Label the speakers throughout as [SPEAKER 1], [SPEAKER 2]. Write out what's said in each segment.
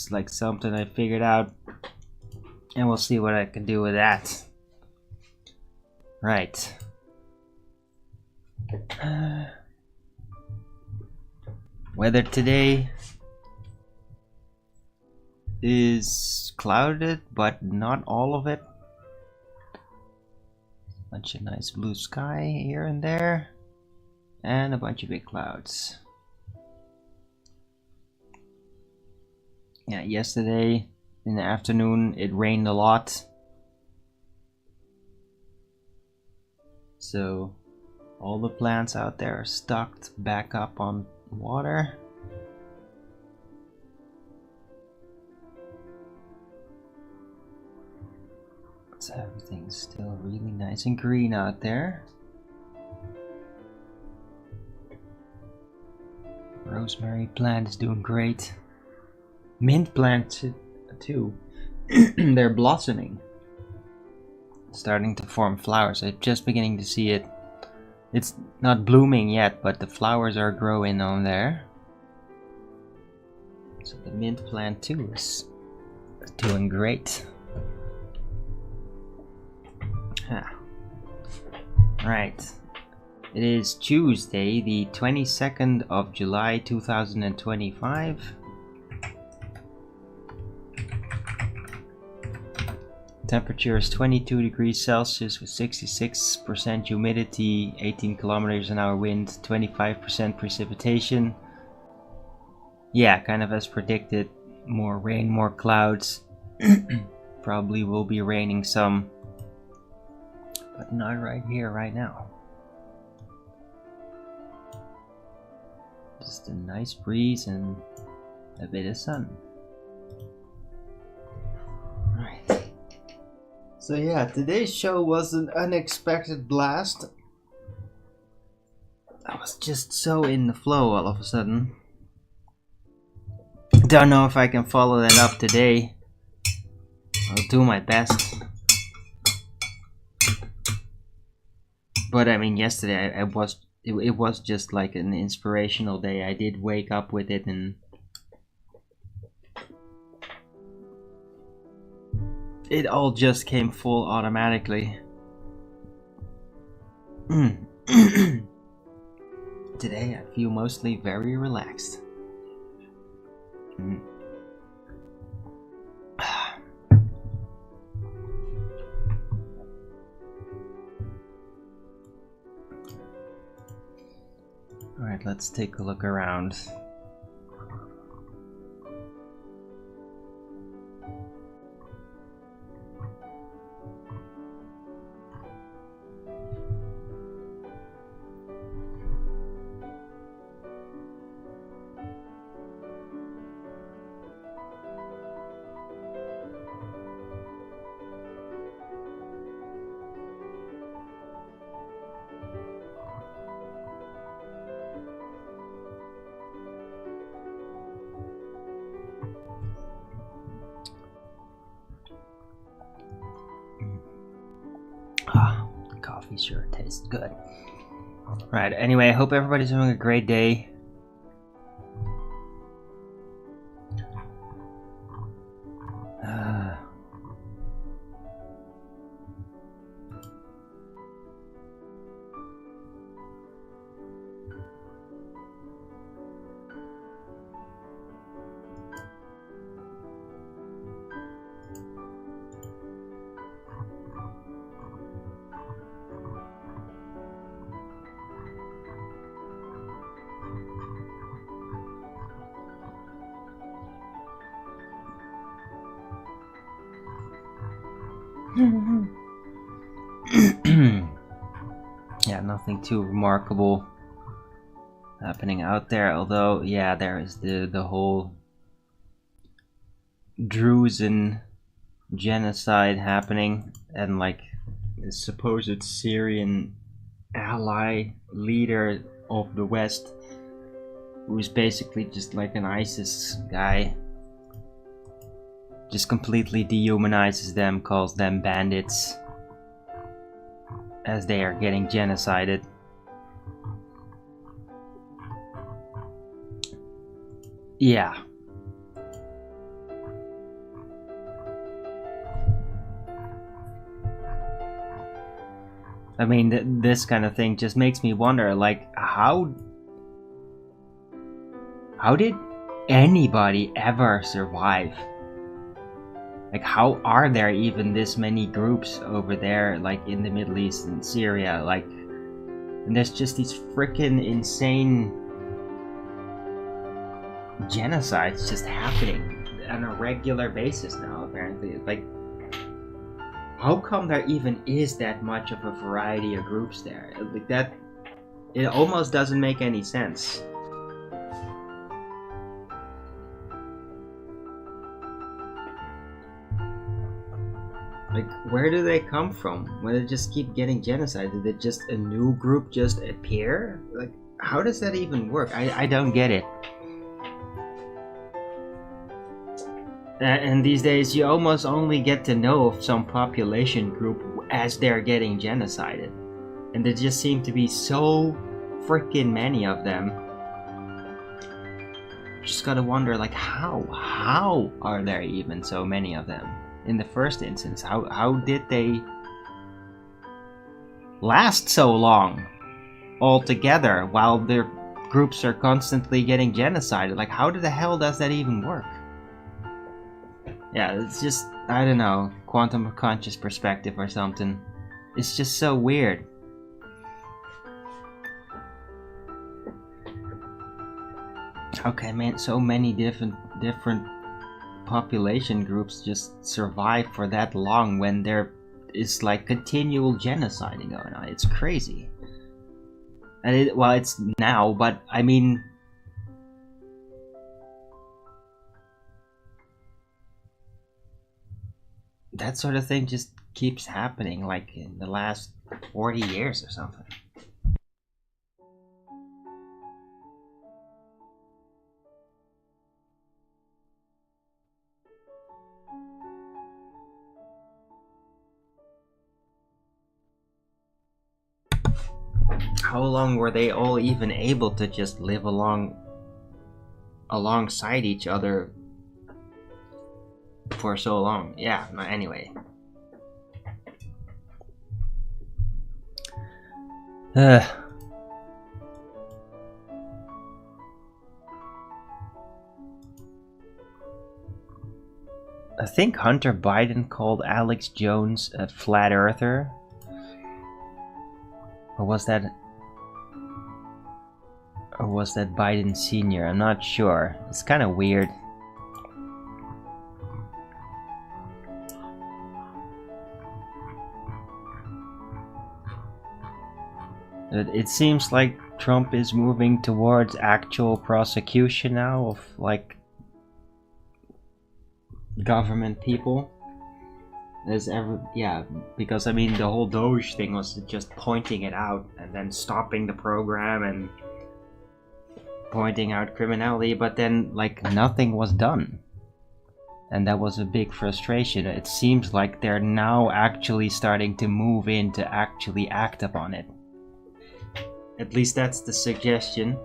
[SPEAKER 1] is like something I figured out, and we'll see what I can do with that. Right. Weather today is clouded, but not all of it. Bunch of nice blue sky here and there, and a bunch of big clouds. Yeah, yesterday in the afternoon it rained a lot, so all the plants out there are stocked back up on water. So everything's still really nice and green out there. Rosemary plant is doing great. Mint plant too. They're blossoming. Starting to form flowers. I'm just beginning to see it. It's not blooming yet, but the flowers are growing on there. So the mint plant too is doing great. Right. It is Tuesday, the 22nd of July 2025. Temperature is 22 degrees Celsius with 66% humidity, 18 kilometers an hour wind, 25% precipitation. Yeah, kind of as predicted. More rain, more clouds. Probably will be raining some, but not right here, right now. Just a nice breeze and a bit of sun. Right. So yeah, today's show was an unexpected blast. I was just so in the flow all of a sudden. Don't know if I can follow that up today. I'll do my best. But I mean, yesterday it was just like an inspirational day. I did wake up with it, and it all just came full automatically. Today I feel mostly very relaxed. Alright, let's take a look around. Coffee sure tastes good. Right, anyway, I hope everybody's having a great day. Yeah, nothing too remarkable happening out there, although yeah, there is the whole Druzen genocide happening, and like the supposed Syrian ally leader of the West, who's basically just like an ISIS guy, just completely dehumanizes them, calls them bandits as they are getting genocided. Yeah. I mean, this kind of thing just makes me wonder, like, how did anybody ever survive? Like, how are there even this many groups over there, like in the Middle East and Syria, like, and there's just these freaking insane genocides just happening on a regular basis now, apparently. Like, how come there even is that much of a variety of groups there? Like, that, it almost doesn't make any sense. Like, where do they come from? When they just keep getting genocided, did just a new group just appear? Like, how does that even work? I don't get it. And these days, you almost only get to know of some population group as they're getting genocided. And there just seem to be so freaking many of them. Just gotta wonder, like, how are there even so many of them? In the first instance, how did they last so long altogether while their groups are constantly getting genocided? Like, how the hell does that even work? Yeah, it's just, I don't know, quantum of conscious perspective or something. It's just so weird. Okay, man, so many different population groups just survive for that long when there is like continual genociding going on. It's crazy. And well, it's now, but I mean, that sort of thing just keeps happening, like in the last 40 years or something. How long were they all even able to just live alongside each other for so long? Yeah, anyway. I think Hunter Biden called Alex Jones a flat earther. Or was that Biden Sr.? I'm not sure. It's kind of weird. It seems like Trump is moving towards actual prosecution now of, like, government people. Yeah, because I mean, the whole Doge thing was just pointing it out and then stopping the program and pointing out criminality, but then, like, nothing was done. And that was a big frustration. It seems like they're now actually starting to move in to actually act upon it. At least that's the suggestion.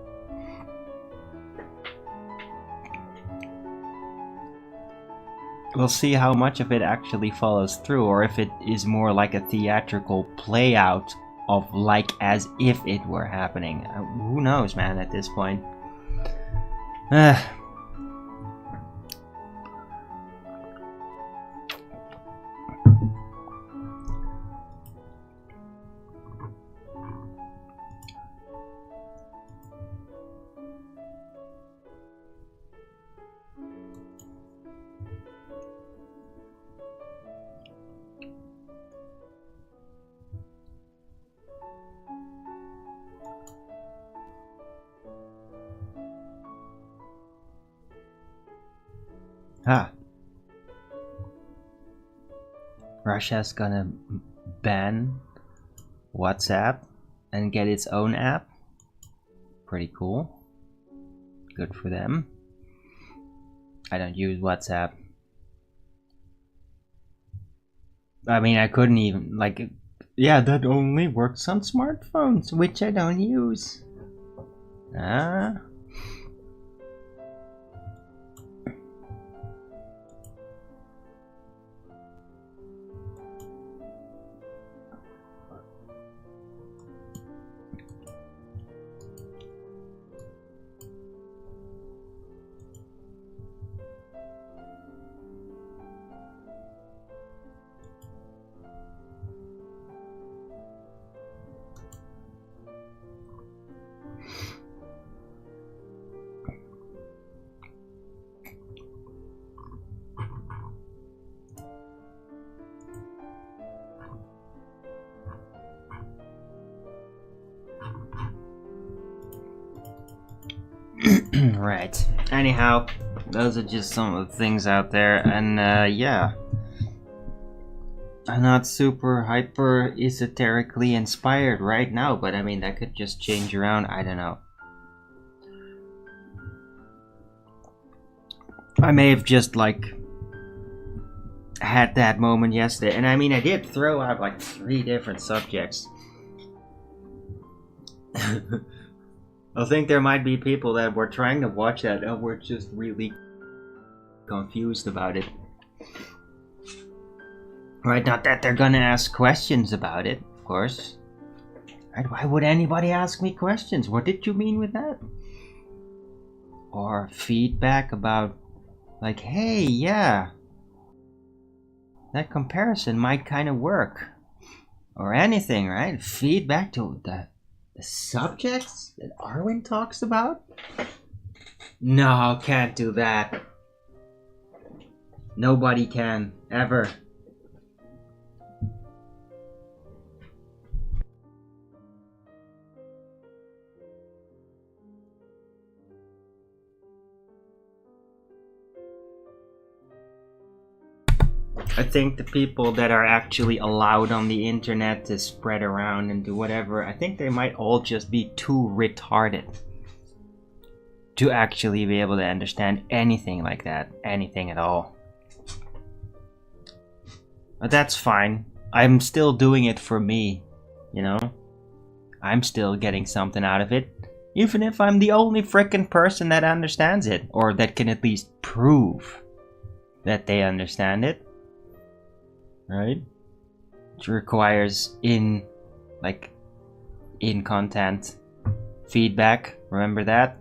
[SPEAKER 1] We'll see how much of it actually follows through, or if it is more like a theatrical play out of like as if it were happening. Who knows, man, at this point. Russia's gonna ban WhatsApp and get its own app. Pretty cool. Good for them. I don't use WhatsApp. I mean, I couldn't even, like, yeah, that only works on smartphones, which I don't use. Right. Anyhow, those are just some of the things out there, and yeah. I'm not super hyper esoterically inspired right now, but I mean, that could just change around. I don't know. I may have just like had that moment yesterday, and I mean, I did throw out like 3 different subjects. I think there might be people that were trying to watch that and were just really confused about it. Right, not that they're gonna ask questions about it, of course. Right, why would anybody ask me questions? What did you mean with that? Or feedback about, like, hey, yeah, that comparison might kind of work. Or anything, right? Feedback to the subjects that Arwin talks about? No, can't do that. Nobody can, ever. I think the people that are actually allowed on the internet to spread around and do whatever, I think they might all just be too retarded to actually be able to understand anything like that, anything at all. But that's fine. I'm still doing it for me, you know? I'm still getting something out of it, even if I'm the only frickin' person that understands it, or that can at least prove that they understand it. Right? Which requires in-content feedback. Remember that?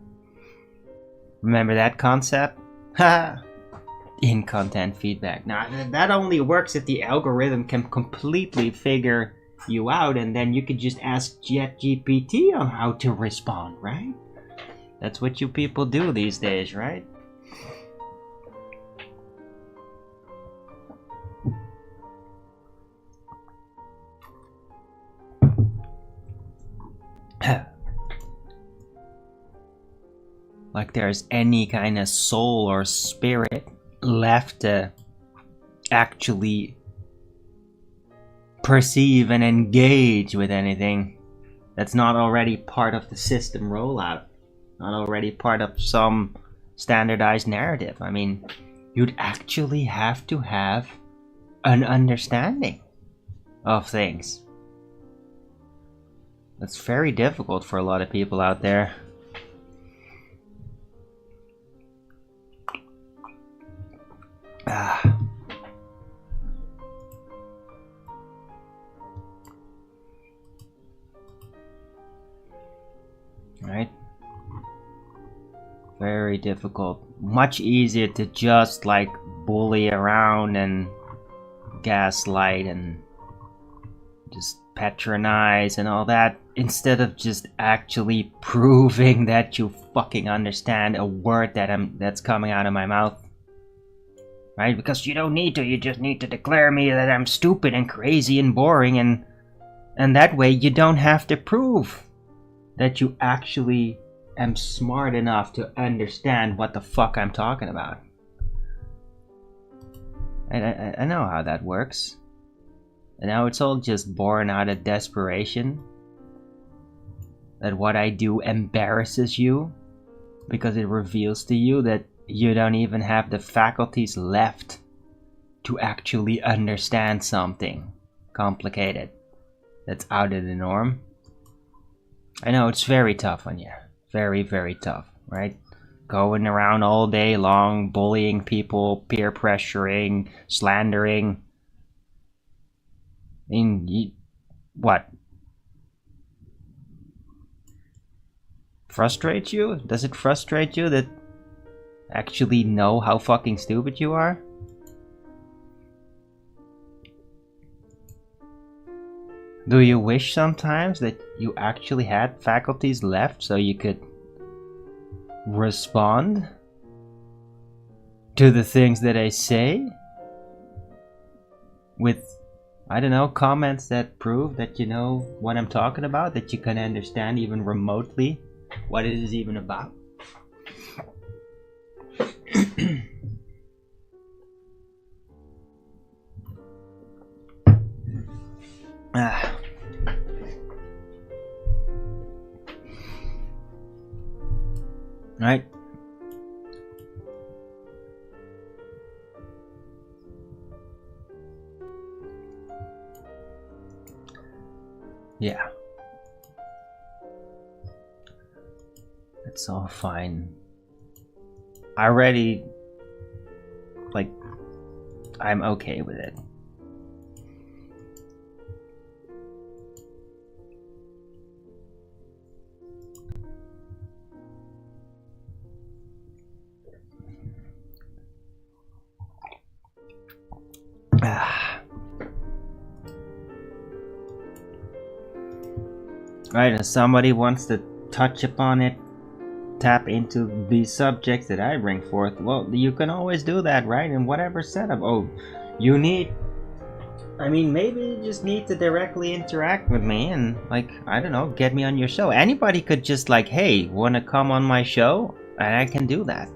[SPEAKER 1] Remember that concept? Ha! In-content feedback. Now, that only works if the algorithm can completely figure you out, and then you could just ask ChatGPT on how to respond, right? That's what you people do these days, right? Like there's any kind of soul or spirit left to actually perceive and engage with anything that's not already part of the system rollout, not already part of some standardized narrative. I mean, you'd actually have to have an understanding of things. That's very difficult for a lot of people out there. Right? Very difficult. Much easier to just like bully around and gaslight and just patronize and all that, instead of just actually proving that you fucking understand a word that's coming out of my mouth. Right? Because you don't need to, you just need to declare me that I'm stupid and crazy and boring, and that way you don't have to prove that you actually am smart enough to understand what the fuck I'm talking about. I know how that works. And now it's all just born out of desperation. That what I do embarrasses you, because it reveals to you that you don't even have the faculties left to actually understand something complicated that's out of the norm. I know it's very tough on you. Very, very tough, right? Going around all day long, bullying people, peer pressuring, slandering. I mean, what? Frustrates you? Does it frustrate you that actually know how fucking stupid you are? Do you wish sometimes that you actually had faculties left so you could respond to the things that I say with, I don't know, comments that prove that you know what I'm talking about, that you can understand even remotely what it is even about? Ah. Right. Yeah. It's all fine. I already, like, I'm okay with it. Right, if somebody wants to touch upon it, tap into these subjects that I bring forth, well, you can always do that, right? In whatever setup. Oh, you need... I mean, maybe you just need to directly interact with me and, like, I don't know, get me on your show. Anybody could just, like, hey, wanna come on my show? And I can do that.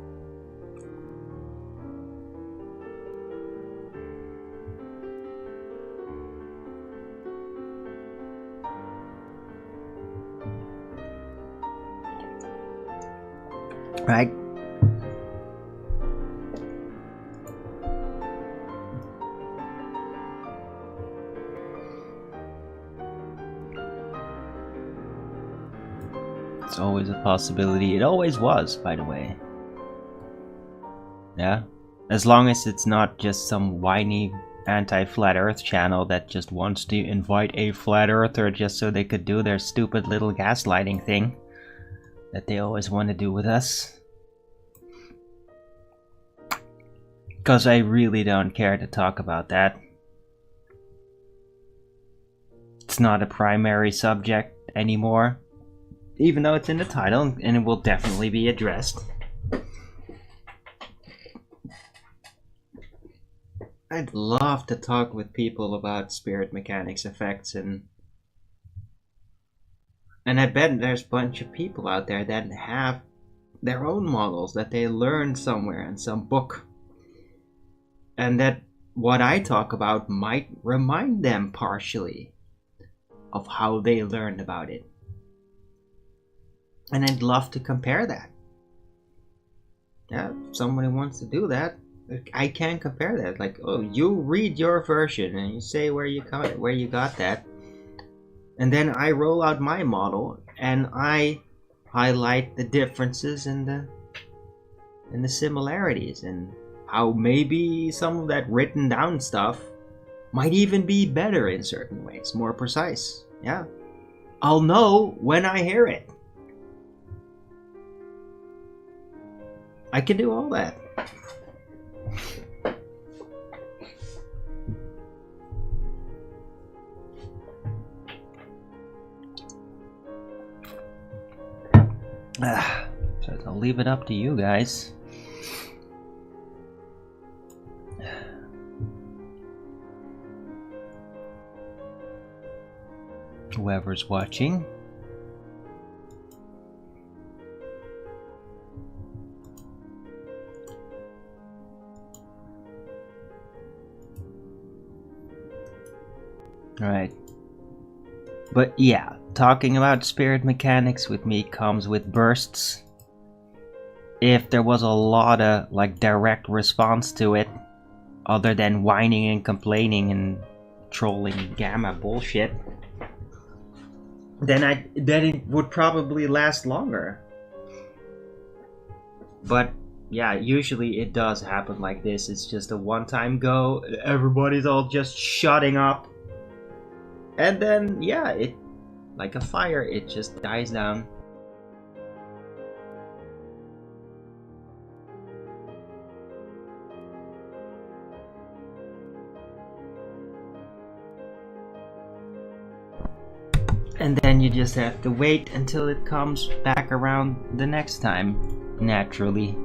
[SPEAKER 1] Right? It's always a possibility. It always was, by the way. Yeah? As long as it's not just some whiny anti-flat earth channel that just wants to invite a flat earther just so they could do their stupid little gaslighting thing that they always want to do with us. Because I really don't care to talk about that. It's not a primary subject anymore. Even though it's in the title, and it will definitely be addressed. I'd love to talk with people about spirit mechanics effects and I bet there's a bunch of people out there that have their own models that they learned somewhere in some book. And that what I talk about might remind them partially of how they learned about it. And I'd love to compare that. Yeah, if somebody wants to do that, I can compare that. Like, oh, you read your version and you say where you got that. And then I roll out my model and I highlight the differences and the similarities and how maybe some of that written down stuff might even be better in certain ways, more precise. Yeah. I'll know when I hear it. I can do all that. So I'll leave it up to you guys. Whoever's watching. Alright. But yeah, talking about spirit mechanics with me comes with bursts. If there was a lot of like direct response to it, other than whining and complaining and trolling gamma bullshit, then it would probably last longer. But yeah, usually it does happen like this. It's just a one-time go. Everybody's all just shutting up. And then, yeah, it, like a fire, it just dies down. And then you just have to wait until it comes back around the next time, naturally.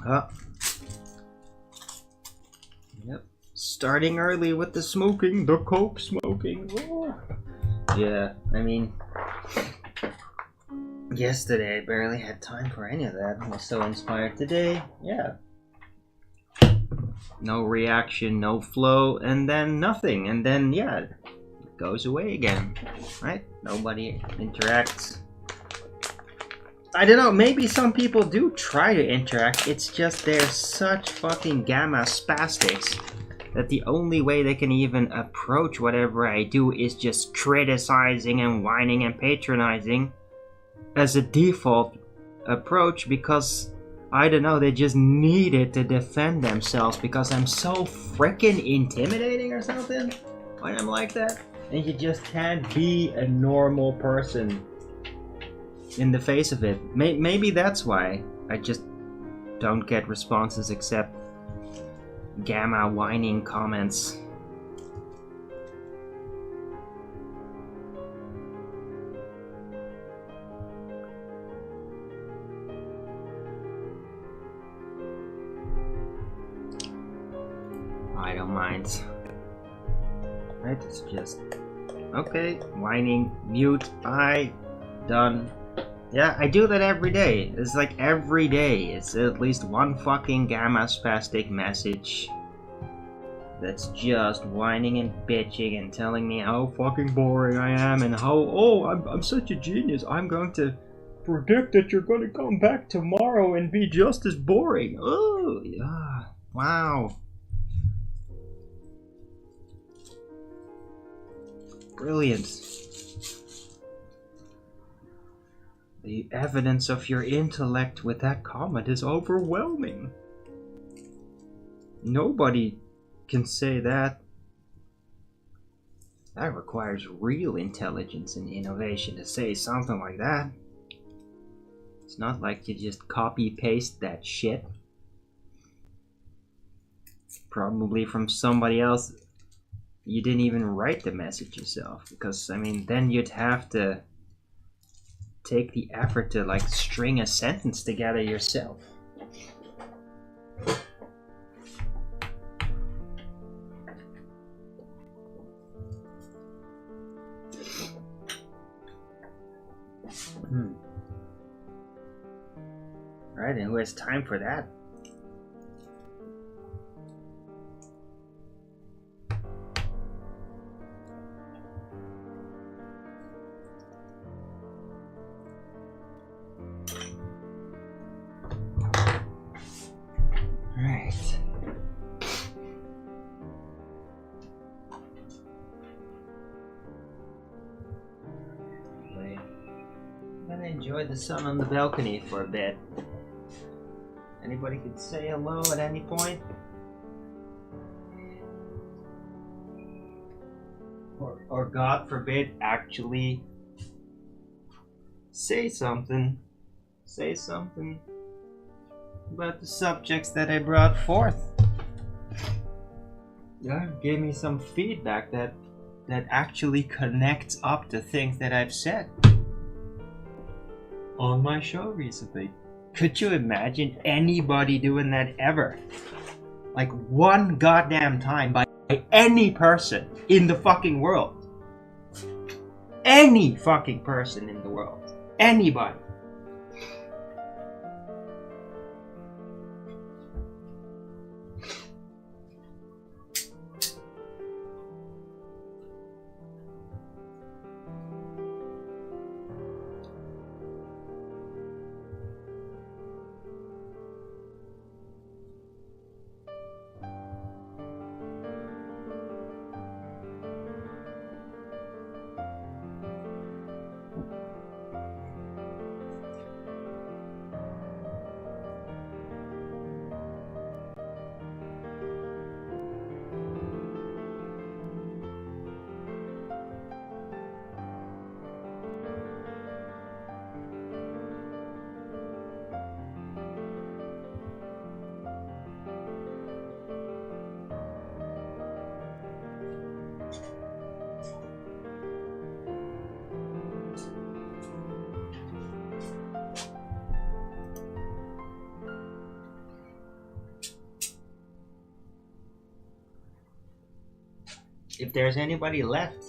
[SPEAKER 1] Oh. Yep. Starting early with the smoking, the coke smoking. Oh. Yeah, I mean, yesterday I barely had time for any of that. I was so inspired today. Yeah. No reaction, no flow, and then nothing. And then, yeah, it goes away again. Right? Nobody interacts. I don't know, maybe some people do try to interact. It's just they're such fucking gamma spastics that the only way they can even approach whatever I do is just criticizing and whining and patronizing as a default approach, because I don't know, they just needed to defend themselves because I'm so freaking intimidating or something when I'm like that. And you just can't be a normal person in the face of it. Maybe that's why I just don't get responses except gamma whining comments. I don't mind. Right, it's just okay, whining, mute, bye, done. Yeah, I do that every day. It's like every day. It's at least one fucking gamma spastic message that's just whining and bitching and telling me how fucking boring I am and how, oh, I'm such a genius. I'm going to predict that you're going to come back tomorrow and be just as boring. Oh, yeah. Wow. Brilliant. The evidence of your intellect with that comment is overwhelming. Nobody can say that. That requires real intelligence and innovation to say something like that. It's not like you just copy-paste that shit. Probably from somebody else. You didn't even write the message yourself, because, I mean, then you'd have to take the effort to, like, string a sentence together yourself. Right, and who has time for that? Enjoy the sun on the balcony for a bit. Anybody could say hello at any point? Or God forbid, actually say something. Say something about the subjects that I brought forth. Yeah, give me some feedback that actually connects up to things that I've said on my show recently. Could you imagine anybody doing that ever? Like one goddamn time by any person in the fucking world. Any fucking person in the world. Anybody. If there's anybody left.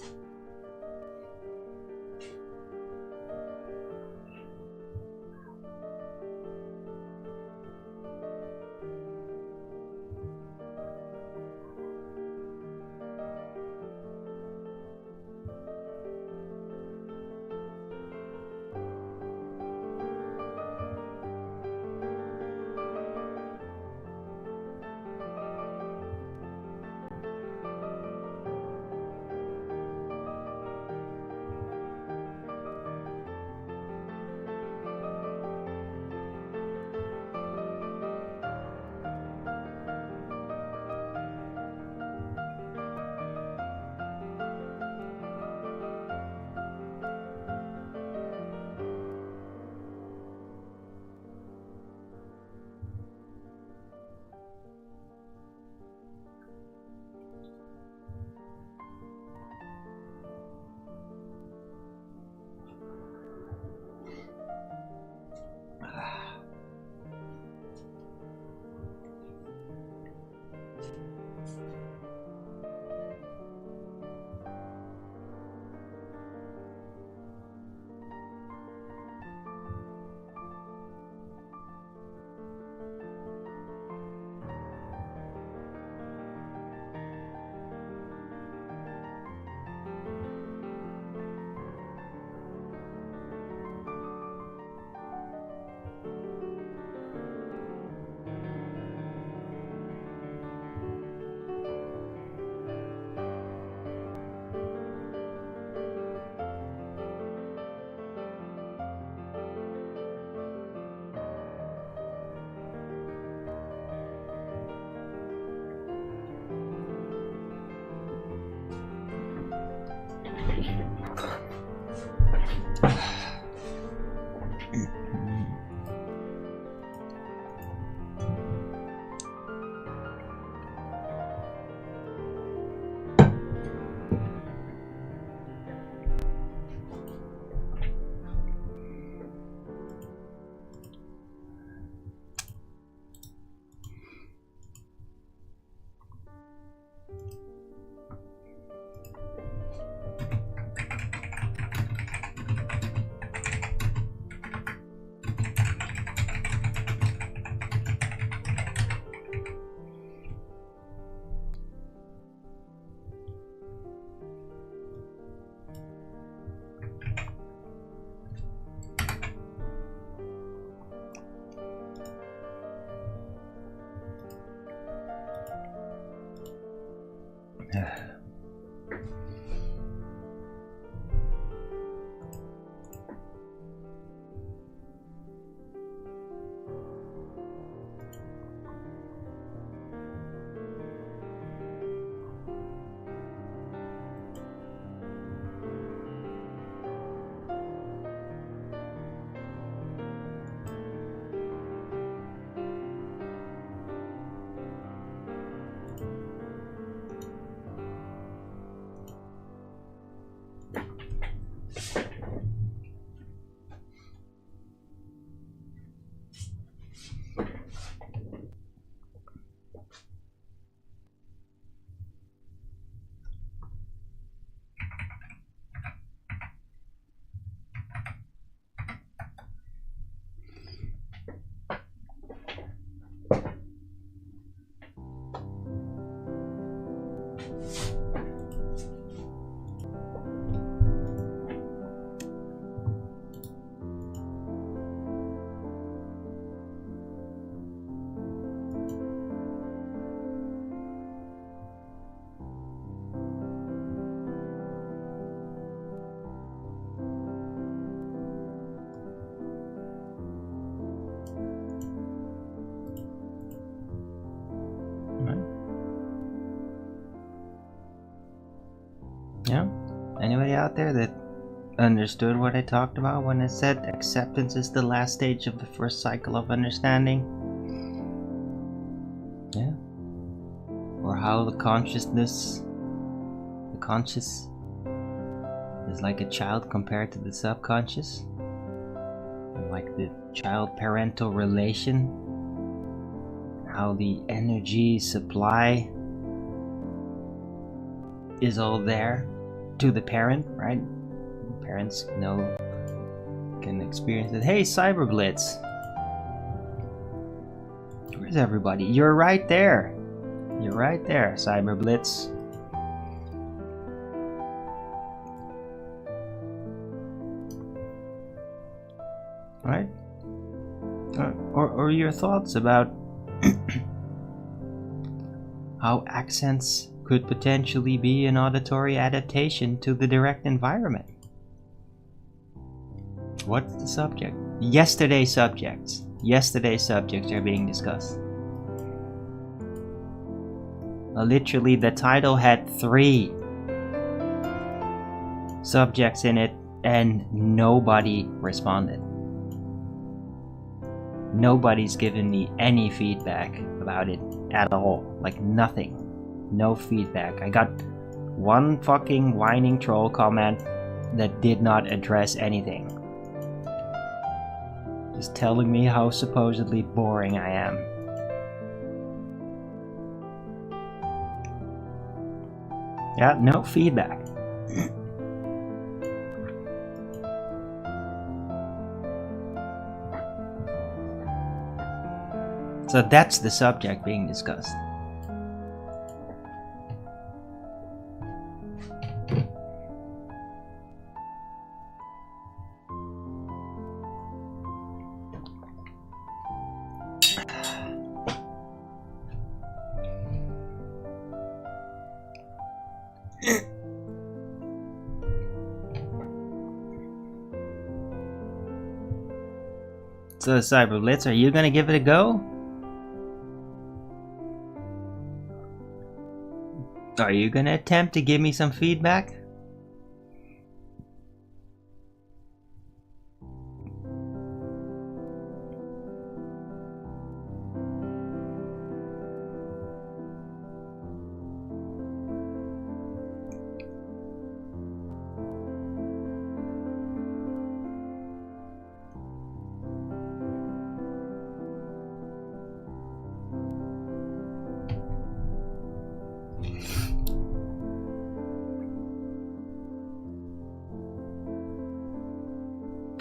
[SPEAKER 1] Yeah? Anybody out there that understood what I talked about when I said acceptance is the last stage of the first cycle of understanding? Yeah? Or how the conscious is like a child compared to the subconscious? And like the child-parental relation? How the energy supply is all there to the parent, right? Parents know, can experience it. Hey, Cyberblitz! Where's everybody? You're right there! You're right there, Cyberblitz. Right? Or your thoughts about how accents could potentially be an auditory adaptation to the direct environment. What's the subject? Yesterday's subjects. Yesterday's subjects are being discussed. Literally, the title had 3 subjects in it, and nobody responded. Nobody's given me any feedback about it at all. Like, nothing. No feedback. I got one fucking whining troll comment that did not address anything. Just telling me how supposedly boring I am. Yeah, no feedback. So that's the subject being discussed. So Cyberblitz, are you gonna give it a go? Are you gonna attempt to give me some feedback?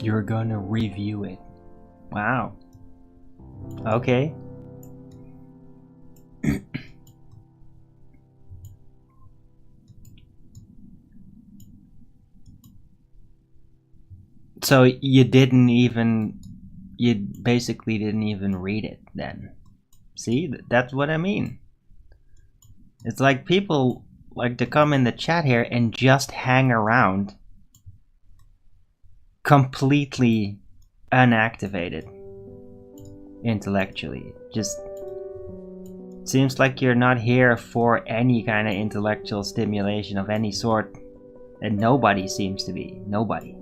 [SPEAKER 1] You're gonna review it. Wow. Okay. So you basically didn't even read it then. See, that's what I mean. It's like people like to come in the chat here and just hang around completely unactivated intellectually. Just seems like you're not here for any kind of intellectual stimulation of any sort, and nobody seems to be. Nobody.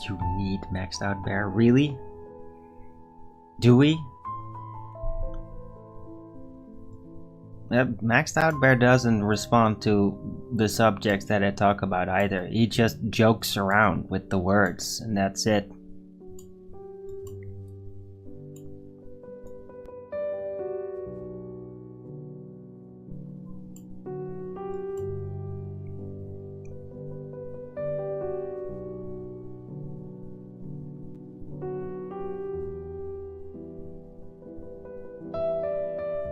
[SPEAKER 1] You need maxed out bear? Really? Do we? Maxed out bear doesn't respond to the subjects that I talk about either. He just jokes around with the words, and that's it.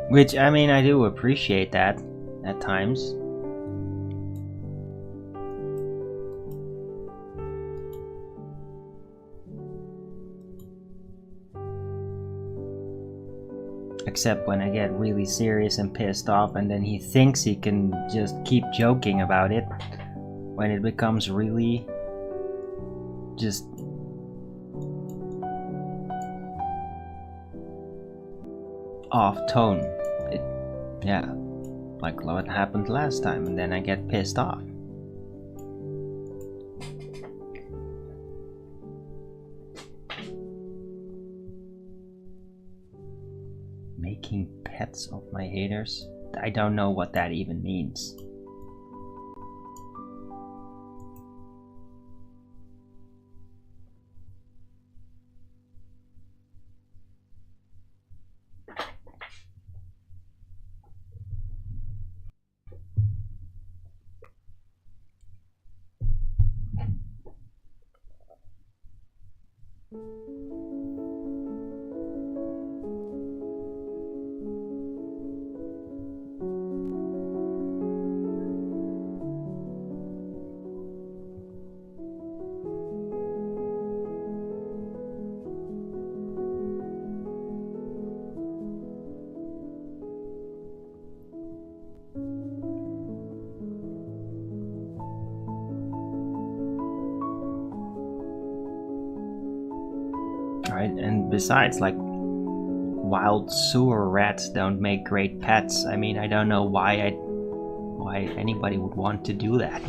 [SPEAKER 1] Which, I mean, I do appreciate that at times. Except when I get really serious and pissed off and then he thinks he can just keep joking about it. When it becomes really just off tone. Yeah, like what happened last time, and then I get pissed off. Making pets of my haters? I don't know what that even means. Right, and besides, like, wild sewer rats don't make great pets. I mean, I don't know why anybody would want to do that.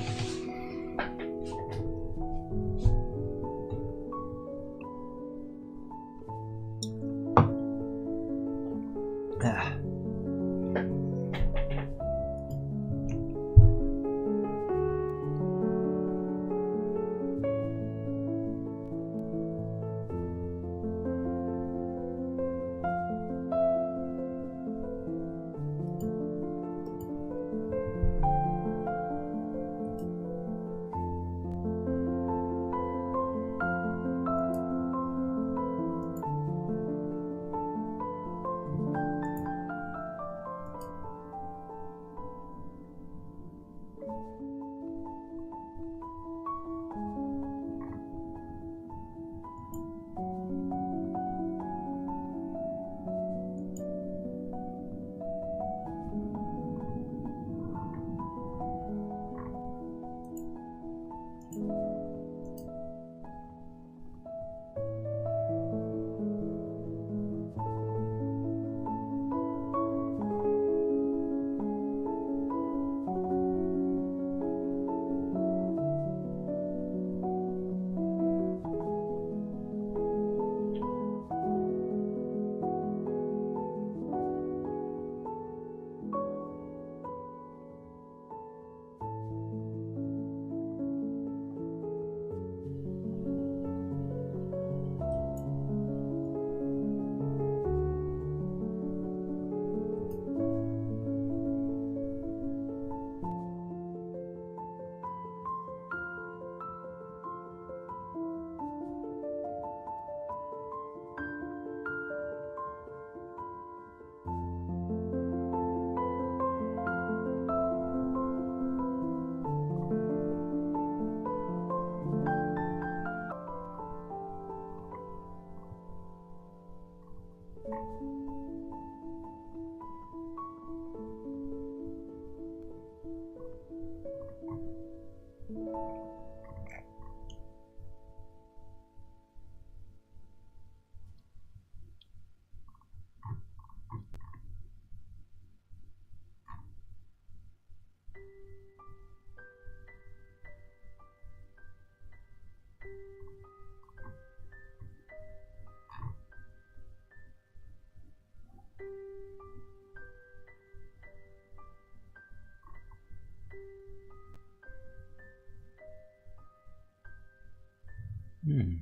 [SPEAKER 1] Hmm.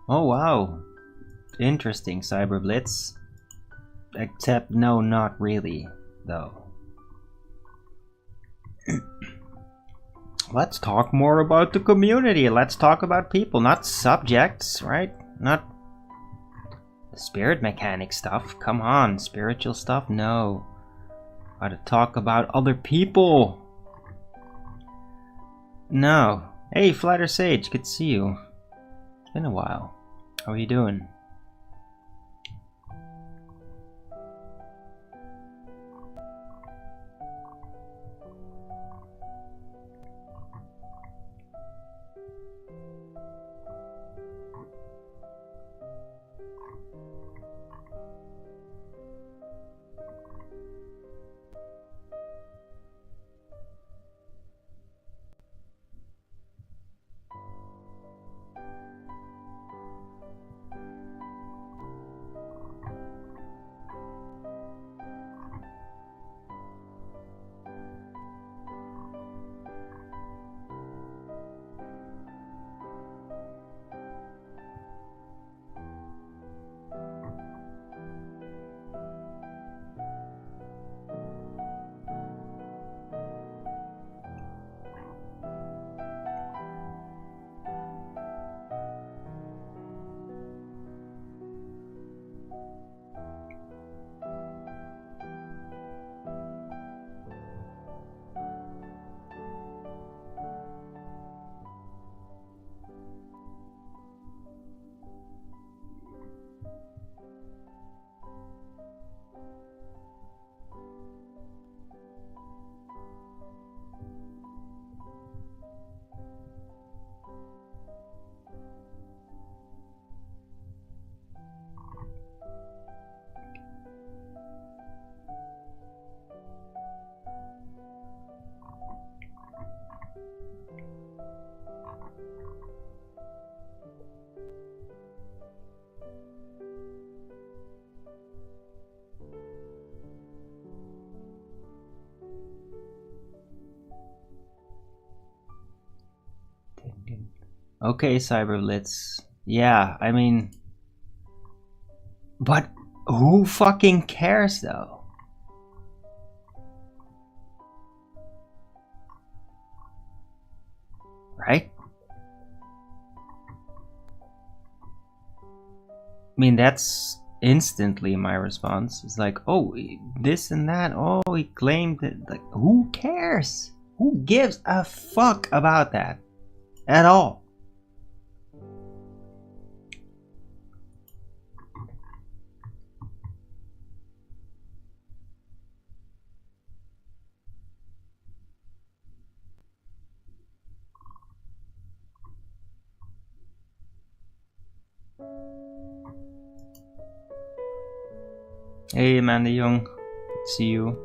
[SPEAKER 1] Oh wow. Interesting, Cyber Blitz. Except no, not really, though. Let's talk more about the community. Let's talk about people, not subjects, right? Not spirit mechanic stuff. Come on, spiritual stuff? No. Gotta talk about other people. No. Hey, Flatter Sage, good to see you. It's been a while. How are you doing? Okay, Cyberblitz. Yeah, I mean... But who fucking cares, though? Right? I mean, that's instantly my response. It's like, oh, this and that. Oh, he claimed it. Like, who cares? Who gives a fuck about that? At all? Hey, Amanda Young. See you.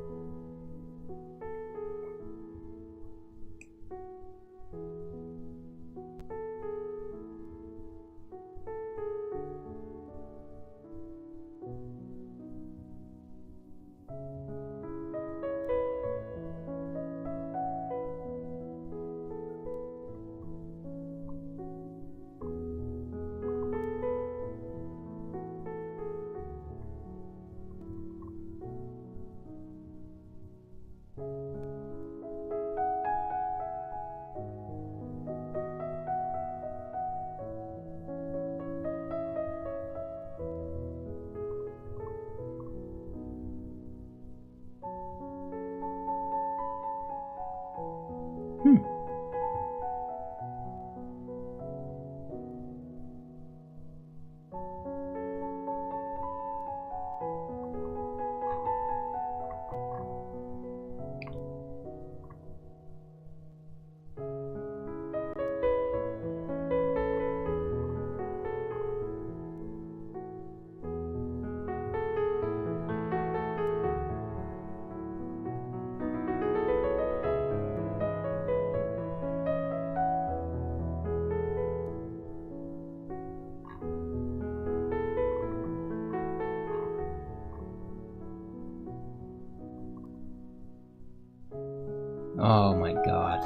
[SPEAKER 1] Oh my god.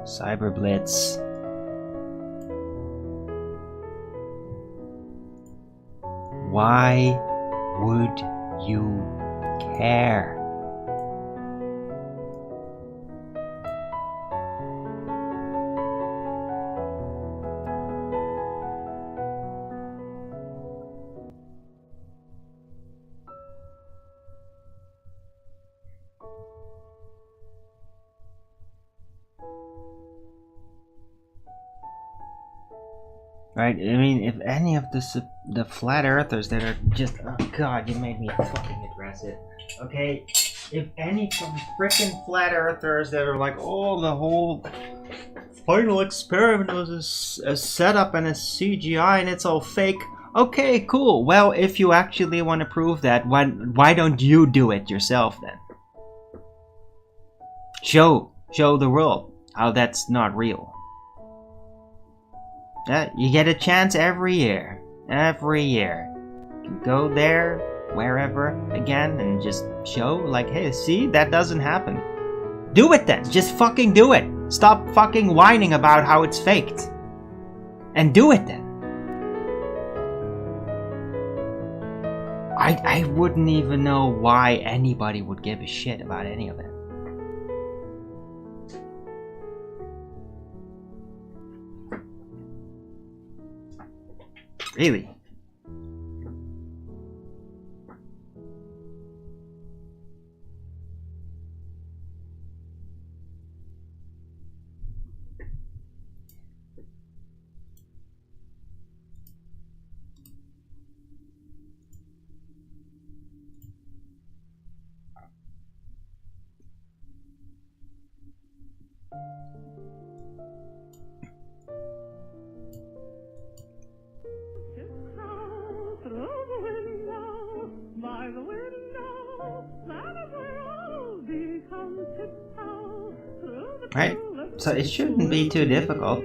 [SPEAKER 1] Cyber Blitz. Why would you care? Right, I mean, if any of the flat earthers that are just, oh god, you made me fucking address it. Okay, if any of the frickin' flat earthers that are like, oh, the whole final experiment was a setup and a CGI and it's all fake. Okay, cool. Well, if you actually want to prove that, why don't you do it yourself then? Show the world how that's not real. You get a chance every year. Every year. You go there, wherever, again, and just show, like, hey, see, that doesn't happen. Do it then. Just fucking do it. Stop fucking whining about how it's faked. And do it then. I wouldn't even know why anybody would give a shit about any of it. Really? Right? So it shouldn't be too difficult.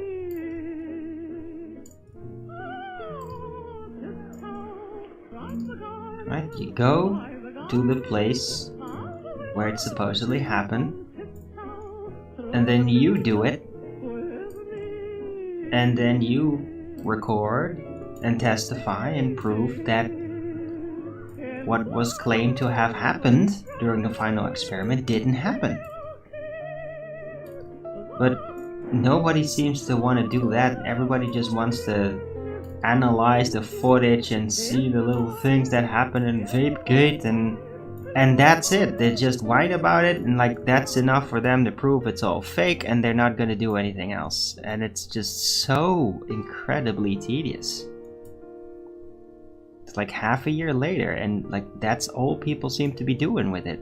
[SPEAKER 1] Right? You go to the place where it supposedly happened, and then you do it, and then you record and testify and prove that what was claimed to have happened during the final experiment didn't happen. But nobody seems to want to do that. Everybody just wants to analyze the footage and see the little things that happen in Vapegate, and that's it. They just whine about it, and like that's enough for them to prove it's all fake, and they're not going to do anything else. And it's just so incredibly tedious. It's like half a year later, and like that's all people seem to be doing with it.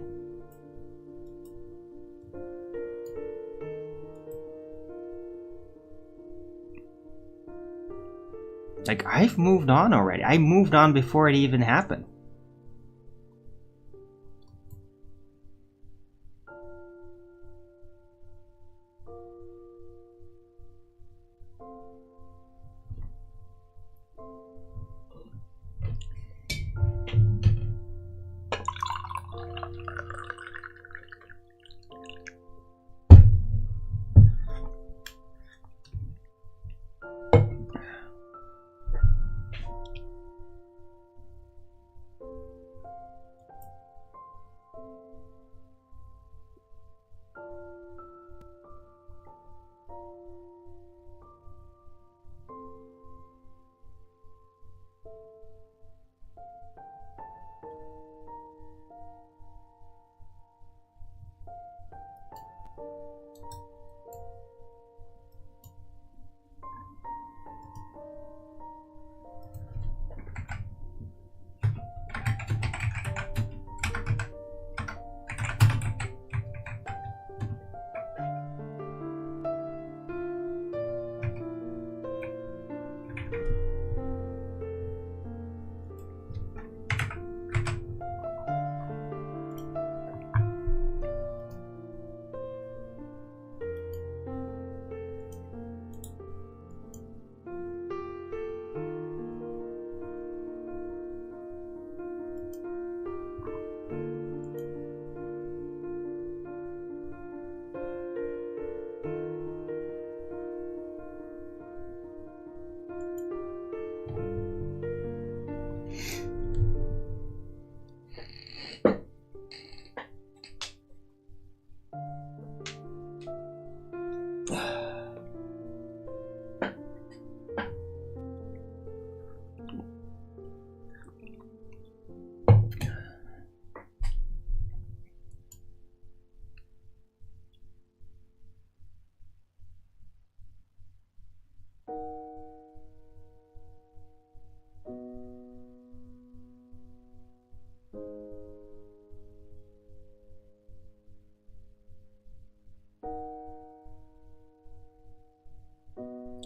[SPEAKER 1] Like, I've moved on already. I moved on before it even happened.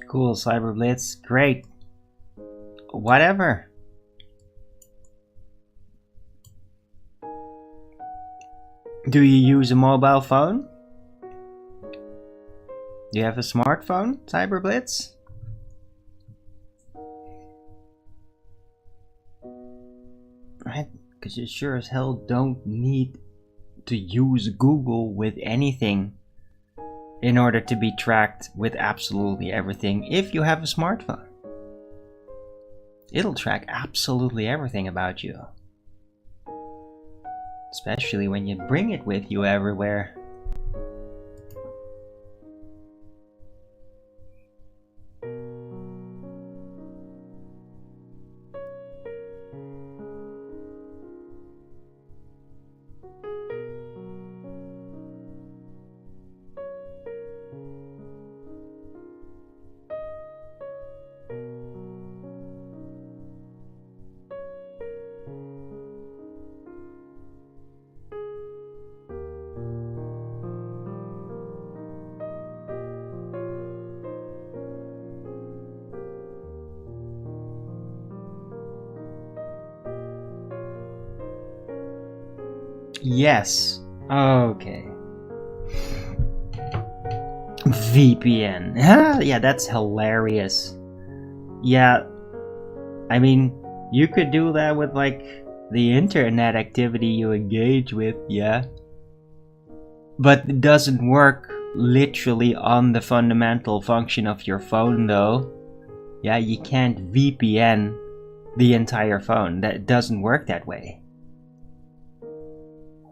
[SPEAKER 1] Cool, Cyber Blitz. Great. Whatever. Do you use a mobile phone? Do you have a smartphone, Cyber Blitz? Right? Because you sure as hell don't need to use Google with anything in order to be tracked with absolutely everything if you have a smartphone. It'll track absolutely everything about you. Especially when you bring it with you everywhere. Yes. Okay. VPN. Yeah, that's hilarious. Yeah. I mean, you could do that with like the internet activity you engage with, yeah. But it doesn't work literally on the fundamental function of your phone though. Yeah, you can't VPN the entire phone. That doesn't work that way.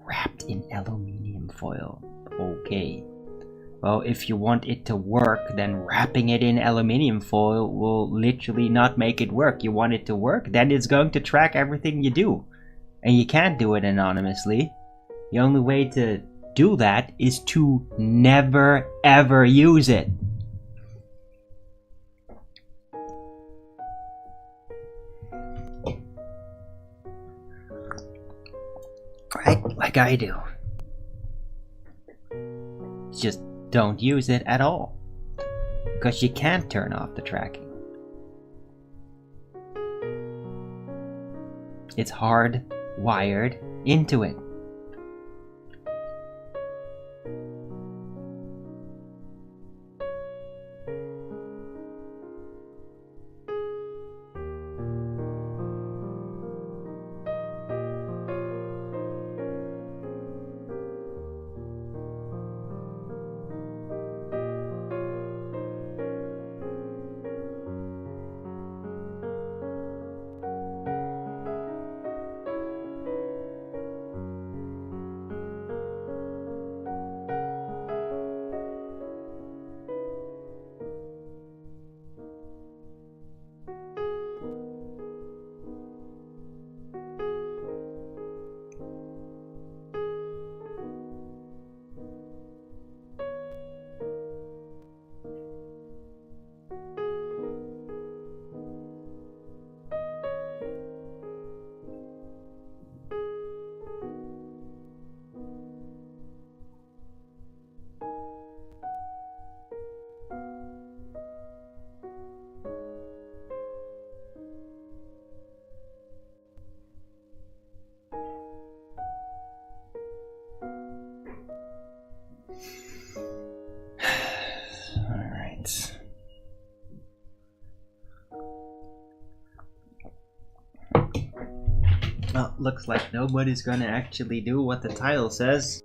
[SPEAKER 1] Wrapped in aluminium foil. Okay. Well, if you want it to work, then wrapping it in aluminium foil will literally not make it work. You want it to work, then it's going to track everything you do. And you can't do it anonymously. The only way to do that is to never ever use it. Right? Like I do. Just don't use it at all. Because you can't turn off the tracking. It's hardwired into it. Well, looks like nobody's gonna actually do what the title says.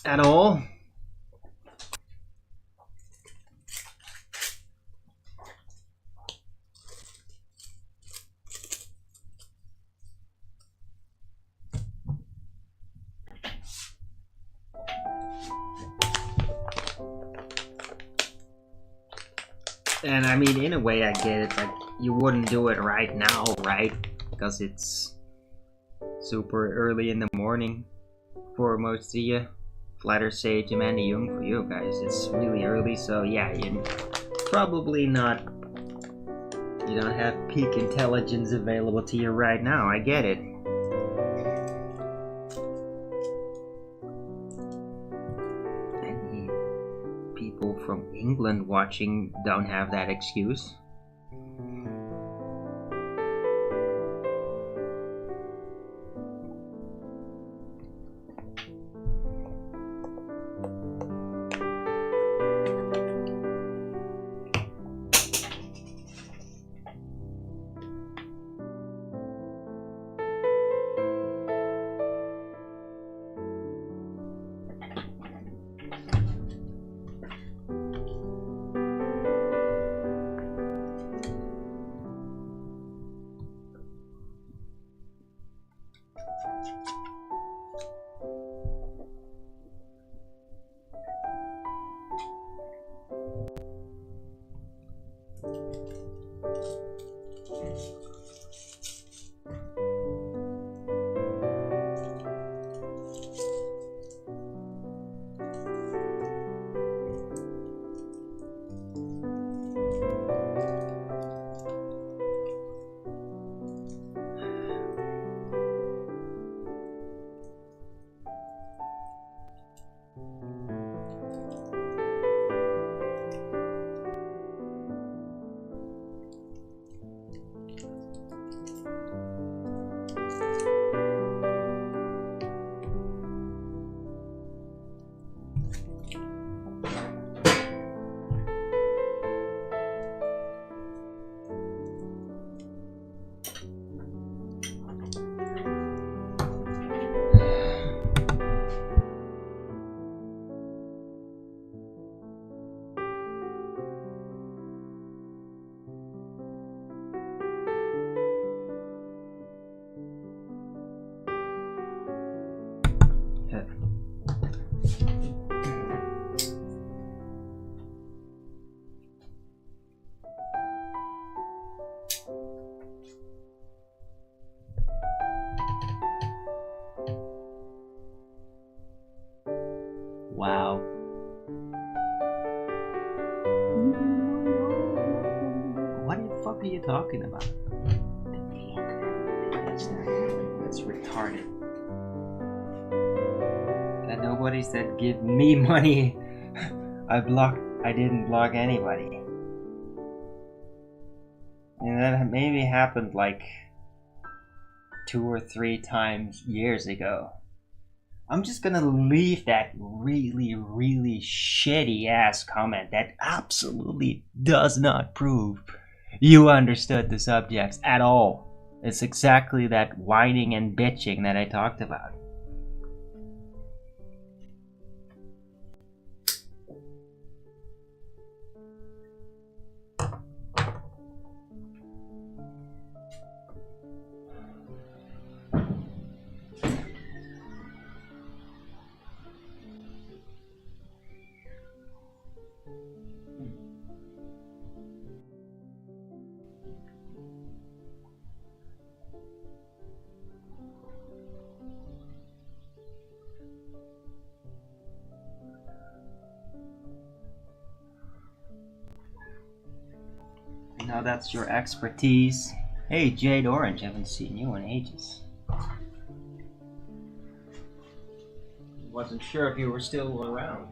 [SPEAKER 1] At all. And I mean, in a way I get it, like, you wouldn't do it right now, right? Because it's super early in the morning for most of you. Flatter Sage, Amanda Young for you guys. It's really early, so yeah, you're probably not... You don't have peak intelligence available to you right now, I get it. England watching don't have that excuse. Wow. What the fuck are you talking about? That's retarded. And nobody said give me money. I didn't block anybody. And that maybe happened like 2 or 3 times years ago. I'm just gonna leave that really, really shitty ass comment that absolutely does not prove you understood the subjects at all. It's exactly that whining and bitching that I talked about. Now that's your expertise. Hey, Jade Orange, haven't seen you in ages. Wasn't sure if you were still around.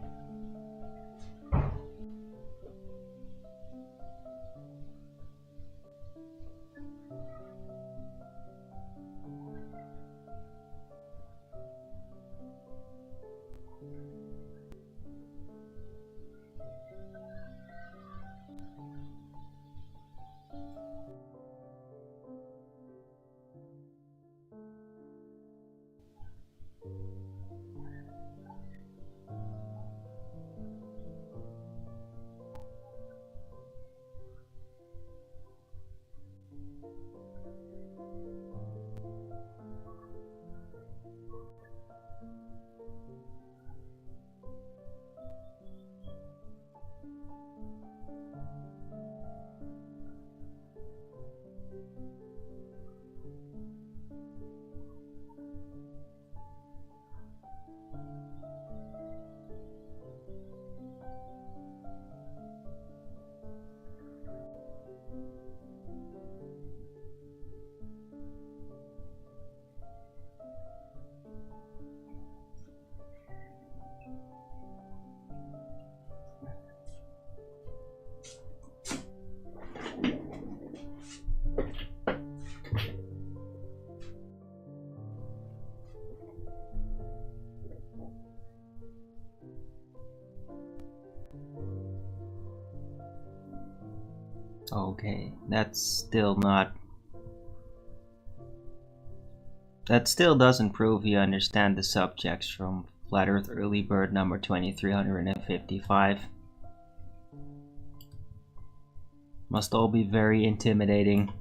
[SPEAKER 1] Okay, that's still not... That still doesn't prove you understand the subjects from Flat Earth Early Bird number 2355. Must all be very intimidating.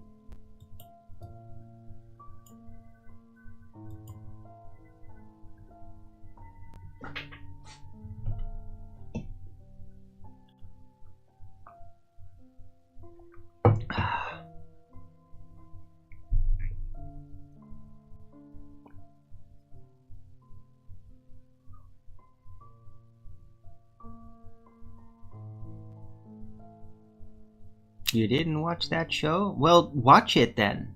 [SPEAKER 1] You didn't watch that show? Well, watch it then.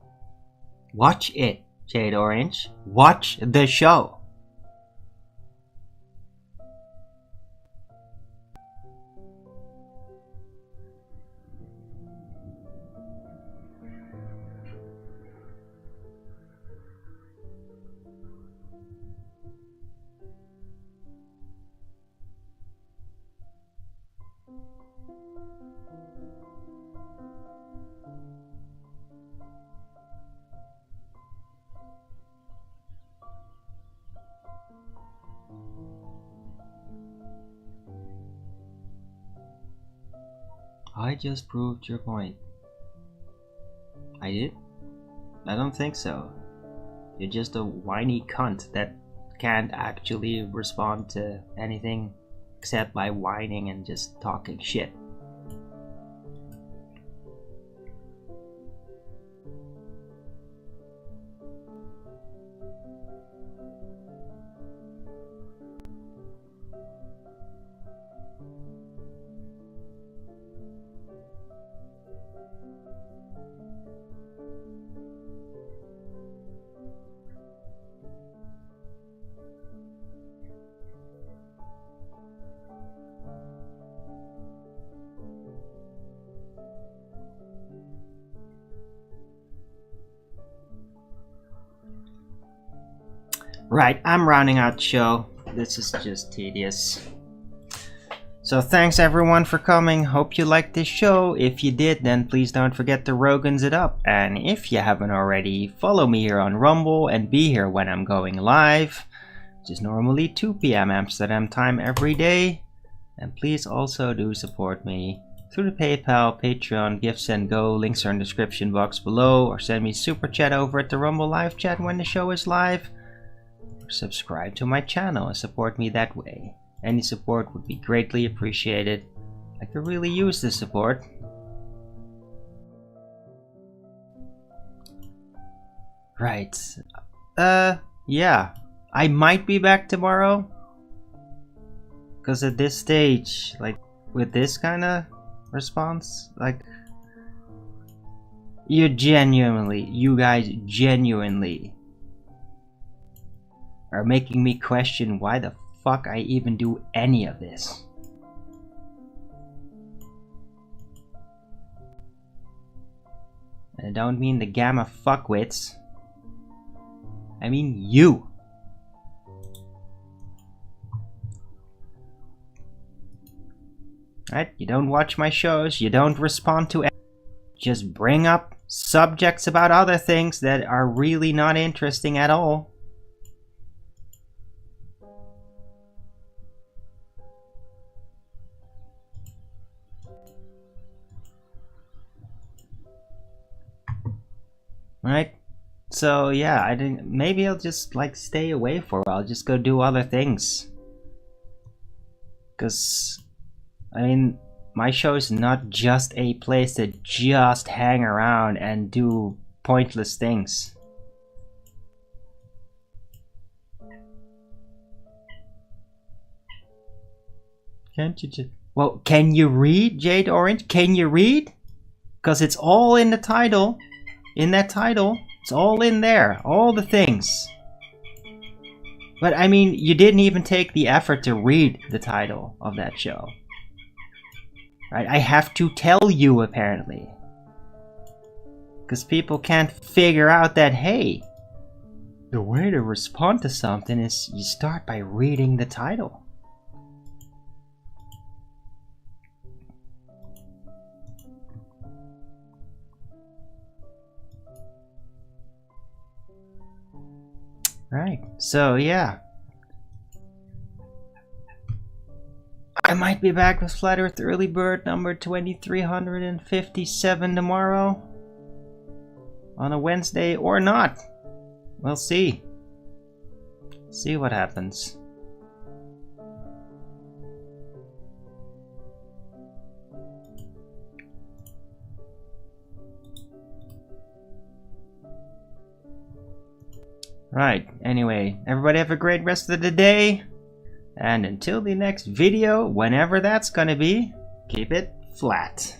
[SPEAKER 1] Watch it, Jade Orange. Watch the show. I just proved your point. I did? I don't think so. You're just a whiny cunt that can't actually respond to anything except by whining and just talking shit. Right, I'm rounding out the show. This is just tedious. So thanks everyone for coming. Hope you liked this show. If you did, then please don't forget to Rogans it up. And if you haven't already, follow me here on Rumble and be here when I'm going live, which is normally 2 PM Amsterdam time every day. And please also do support me through the PayPal, Patreon, Gifts and Go. Links are in the description box below, or send me super chat over at the Rumble live chat when the show is live. Subscribe to my channel and support me that way. Any support would be greatly appreciated. I could really use the support. Right. Yeah. I might be back tomorrow. Because at this stage, like, with this kind of response, like, you guys genuinely are making me question why the fuck I even do any of this. And I don't mean the gamma fuckwits. I mean you. Right? You don't watch my shows, you don't respond to anything. Just bring up subjects about other things that are really not interesting at all. Right? So yeah, I didn't. Maybe I'll just like stay away for a while. I'll just go do other things. Cause I mean, my show is not just a place to just hang around and do pointless things. Can't you just? Well, can you read, Jade Orange? Can you read? Cause it's all in the title. In that title, it's all in there, all the things. But I mean, you didn't even take the effort to read the title of that show. Right? I have to tell you, apparently. Because people can't figure out that, hey, the way to respond to something is you start by reading the title. Right, so yeah. I might be back with Flat Earth Early Bird number 2357 tomorrow. On a Wednesday or not. We'll see. See what happens. Right, anyway, everybody have a great rest of the day. And until the next video, whenever that's gonna be, keep it flat.